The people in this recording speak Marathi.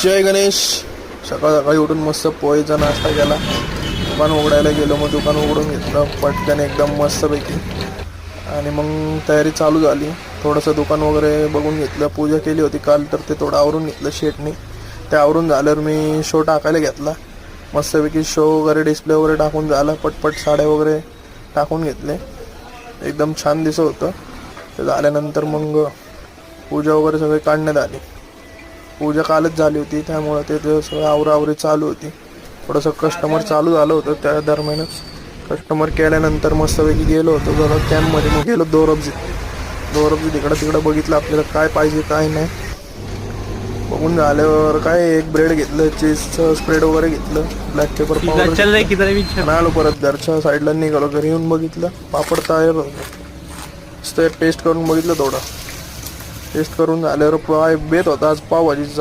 जय गणेश. सकाळ सकाळी उठून मस्त पोहेचा नाश्ता केला. दुकान उघडायला गेलो, मग दुकान उघडून घेतलं पटकन एकदम मस्तपैकी. आणि मग तयारी चालू झाली. थोडंसं दुकान वगैरे बघून घेतलं. पूजा केली होती काल, तर ते थोडं आवरून घेतलं शेटने. ते आवरून झाल्यावर मी शो टाकायला घेतला. मस्तपैकी शो वगैरे डिस्प्ले वगैरे टाकून झाला. पटपट साड्या वगैरे टाकून घेतले. एकदम छान दिसत होतं. ते झाल्यानंतर मग पूजा वगैरे सगळी काढण्यात आली. पूजा कालच झाली होती, त्यामुळे ते सगळं आवराआवरी चालू होती. थोडंसं कस्टमर चालू झालं होतं, त्या दरम्यानच कस्टमर केल्यानंतर मस्तपैकी गेलो होतो जरा कॅम्पमध्ये. मग गेलो दोरबजी तिकडं बघितलं आपल्याला काय पाहिजे काय नाही. बघून झाल्यावर काय एक ब्रेड घेतलं, चीजचं स्प्रेड वगैरे घेतलं, ब्लॅक पेपर पावडर आलो. परत घरच्या साईडला निघालो. घरी येऊन बघितलं पापड तयार होतं. टेस्ट करून बघितलं. थोडं टेस्ट करून झाल्यावर पाय बेत होता आज पावभाजीचा.